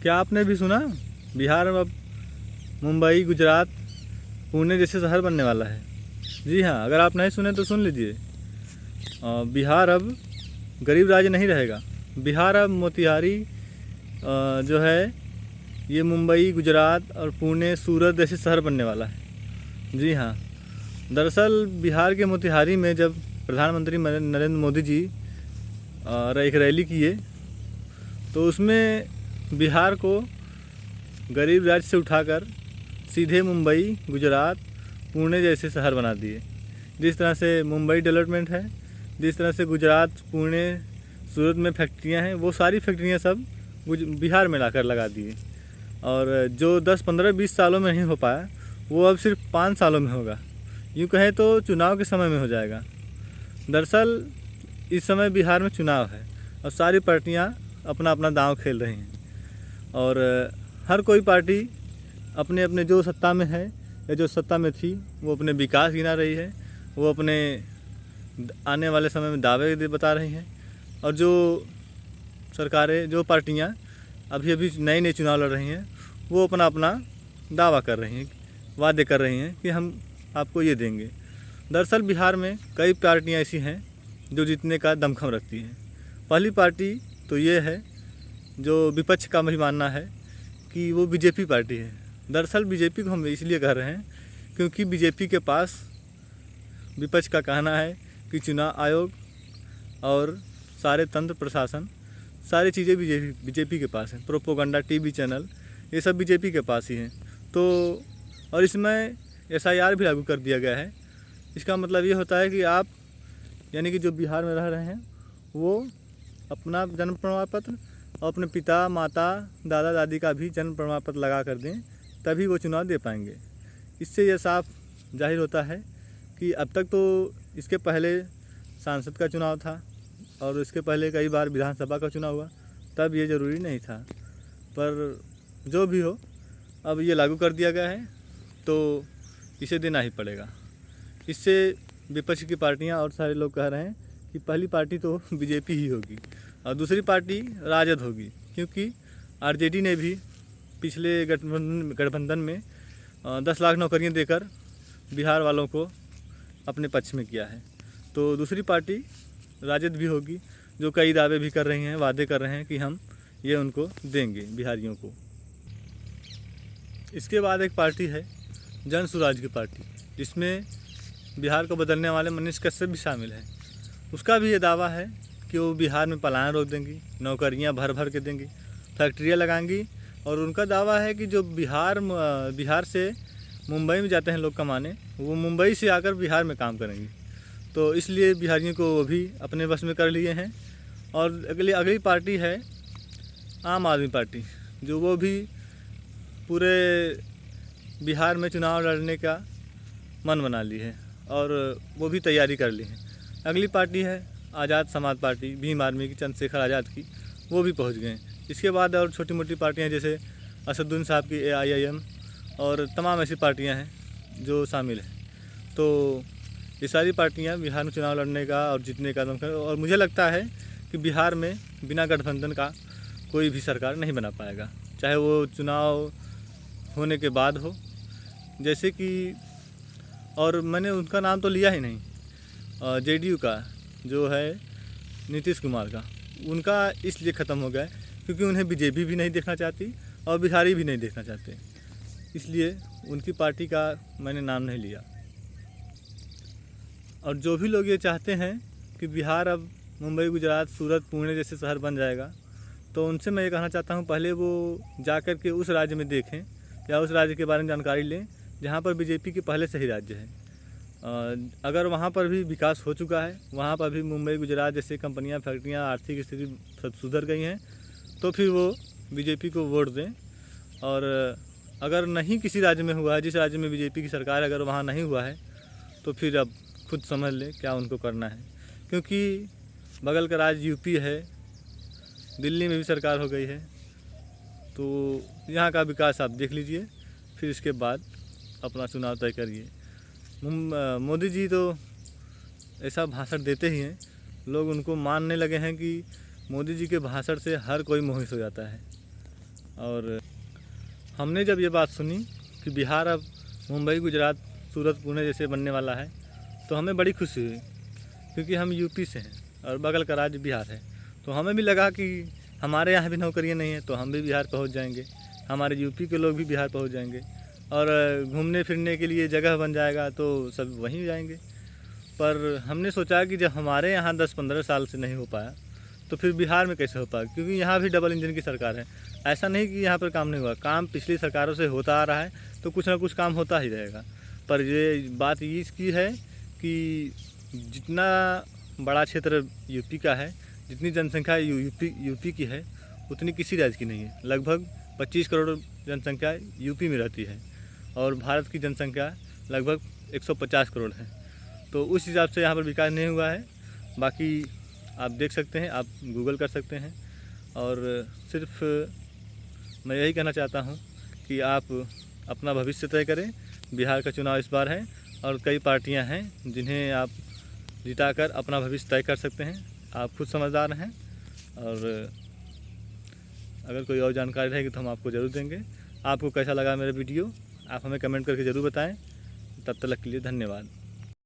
क्या आपने भी सुना बिहार में अब मुंबई, गुजरात, पुणे जैसे शहर बनने वाला है? जी हाँ, अगर आप नहीं सुने तो सुन लीजिए। बिहार अब गरीब राज्य नहीं रहेगा। बिहार अब मोतिहारी जो है ये मुंबई, गुजरात और पुणे, सूरत जैसे शहर बनने वाला है। जी हाँ, दरअसल बिहार के मोतिहारी में जब प्रधानमंत्री नरेंद्र मोदी जी एक रैली किए तो उसमें बिहार को गरीब राज्य से उठाकर सीधे मुंबई, गुजरात, पुणे जैसे शहर बना दिए। जिस तरह से मुंबई डेवलपमेंट है, जिस तरह से गुजरात, पुणे, सूरत में फैक्ट्रियां हैं, वो सारी फैक्ट्रियां सब बिहार में लाकर लगा दिए। और जो 10, 15, 20 सालों में नहीं हो पाया वो अब सिर्फ 5 सालों में होगा। यूँ कहें तो चुनाव के समय में हो जाएगा। दरअसल इस समय बिहार में चुनाव है और सारी पार्टियां अपना अपना दांव खेल रही हैं और हर कोई पार्टी अपने अपने जो सत्ता में है या जो सत्ता में थी वो अपने विकास गिना रही है, वो अपने आने वाले समय में दावे बता रही हैं। और जो सरकारें, जो पार्टियां अभी अभी नए नए चुनाव लड़ रही हैं वो अपना अपना दावा कर रही हैं, वादे कर रही हैं कि हम आपको ये देंगे। दरअसल बिहार में कई पार्टियां ऐसी हैं जो जीतने का दमखम रखती हैं। पहली पार्टी तो ये है, जो विपक्ष का भी मानना है कि वो बीजेपी पार्टी है। दरअसल बीजेपी को हम इसलिए कह रहे हैं क्योंकि बीजेपी के पास विपक्ष का कहना है कि चुनाव आयोग और सारे तंत्र प्रशासन, सारी चीज़ें बीजेपी के पास हैं। प्रोपोगंडा, टीवी चैनल, ये सब बीजेपी के पास ही हैं। तो और इसमें SIR भी लागू कर दिया गया है। इसका मतलब ये होता है कि आप यानी कि जो बिहार में रह रहे हैं वो अपना जन्म प्रमाण पत्र और अपने पिता, माता, दादा, दादी का भी जन्म प्रमाण पत्र लगा कर दें, तभी वो चुनाव दे पाएंगे। इससे यह साफ जाहिर होता है कि अब तक तो इसके पहले सांसद का चुनाव था और इसके पहले कई बार विधानसभा का चुनाव हुआ, तब ये ज़रूरी नहीं था। पर जो भी हो, अब ये लागू कर दिया गया है तो इसे देना ही पड़ेगा। इससे विपक्ष की पार्टियां और सारे लोग कह रहे हैं कि पहली पार्टी तो बीजेपी ही होगी और दूसरी पार्टी राजद होगी, क्योंकि RJD ने भी पिछले गठबंधन में 10 लाख नौकरियां देकर बिहार वालों को अपने पक्ष में किया है। तो दूसरी पार्टी राजद भी होगी, जो कई दावे भी कर रही हैं, वादे कर रहे हैं कि हम ये उनको देंगे बिहारियों को। इसके बाद एक पार्टी है जन सुराज की पार्टी, जिसमें बिहार को बदलने वाले मनीष कश्यप भी शामिल हैं। उसका भी ये दावा है कि वो बिहार में पलायन रोक देंगी, नौकरियां भर भर के देंगी, फैक्ट्रियां लगाएंगी। और उनका दावा है कि जो बिहार से मुंबई में जाते हैं लोग कमाने, वो मुंबई से आकर बिहार में काम करेंगे। तो इसलिए बिहारियों को वो भी अपने बस में कर लिए हैं। और अगली पार्टी है आम आदमी पार्टी, जो वो भी पूरे बिहार में चुनाव लड़ने का मन बना ली है और वो भी तैयारी कर ली है। अगली पार्टी है आज़ाद समाज पार्टी, भीम आर्मी की, चंद्रशेखर आज़ाद की, वो भी पहुंच गए। इसके बाद और छोटी मोटी पार्टियां जैसे असदुद्दीन साहब की AIIM और तमाम ऐसी पार्टियां हैं जो शामिल हैं। तो ये सारी पार्टियां बिहार में चुनाव लड़ने का और जीतने का दम कर, और मुझे लगता है कि बिहार में बिना गठबंधन का कोई भी सरकार नहीं बना पाएगा, चाहे वो चुनाव होने के बाद हो। जैसे कि, और मैंने उनका नाम तो लिया ही नहीं, JDU का जो है नीतीश कुमार का, उनका इसलिए ख़त्म हो गया क्योंकि उन्हें BJP भी नहीं देखना चाहती और बिहारी भी नहीं देखना चाहते, इसलिए उनकी पार्टी का मैंने नाम नहीं लिया। और जो भी लोग ये चाहते हैं कि बिहार अब मुंबई, गुजरात, सूरत, पुणे जैसे शहर बन जाएगा, तो उनसे मैं ये कहना चाहता हूँ, पहले वो जा कर के उस राज्य में देखें या उस राज्य के बारे में जानकारी लें जहाँ पर BJP के पहले से ही राज्य है। अगर वहाँ पर भी विकास हो चुका है, वहाँ पर भी मुंबई, गुजरात जैसे कंपनियाँ, फैक्ट्रियाँ, आर्थिक स्थिति सब सुधर गई हैं, तो फिर वो BJP को वोट दें। और अगर नहीं किसी राज्य में हुआ है, जिस राज्य में BJP की सरकार है, अगर वहाँ नहीं हुआ है, तो फिर अब खुद समझ लें क्या उनको करना है। क्योंकि बगल का राज्य UP है, दिल्ली में भी सरकार हो गई है, तो यहाँ का विकास आप देख लीजिए, फिर इसके बाद अपना चुनाव तय करिए। मोदी जी तो ऐसा भाषण देते ही हैं, लोग उनको मानने लगे हैं कि मोदी जी के भाषण से हर कोई मोहित हो जाता है। और हमने जब ये बात सुनी कि बिहार अब मुंबई, गुजरात, सूरत, पुणे जैसे बनने वाला है तो हमें बड़ी खुशी हुई, क्योंकि हम यूपी से हैं और बगल का राज्य बिहार है। तो हमें भी लगा कि हमारे यहाँ भी नौकरियाँ नहीं है तो हम भी बिहार पहुँच जाएंगे, हमारे यूपी के लोग भी बिहार पहुँच जाएंगे और घूमने फिरने के लिए जगह बन जाएगा तो सब वहीं जाएंगे। पर हमने सोचा कि जब हमारे यहाँ 10-15 साल से नहीं हो पाया तो फिर बिहार में कैसे हो पाएगा, क्योंकि यहाँ भी डबल इंजन की सरकार है। ऐसा नहीं कि यहाँ पर काम नहीं हुआ, काम पिछली सरकारों से होता आ रहा है तो कुछ ना कुछ काम होता ही रहेगा। पर ये बात इसकी है कि जितना बड़ा क्षेत्र यूपी का है, जितनी जनसंख्या यूपी की है उतनी किसी राज्य की नहीं है। लगभग 25 करोड़ जनसंख्या यूपी में रहती है और भारत की जनसंख्या लगभग 150 करोड़ है। तो उस हिसाब से यहाँ पर विकास नहीं हुआ है। बाकी आप देख सकते हैं, आप गूगल कर सकते हैं। और सिर्फ मैं यही कहना चाहता हूँ कि आप अपना भविष्य तय करें। बिहार का चुनाव इस बार है और कई पार्टियां हैं जिन्हें आप जिताकर अपना भविष्य तय कर सकते हैं। आप खुद समझदार हैं और अगर कोई और जानकारी रहेगी तो हम आपको ज़रूर देंगे। आपको कैसा लगा मेरा वीडियो आप हमें कमेंट करके ज़रूर बताएं। तब तक के लिए धन्यवाद।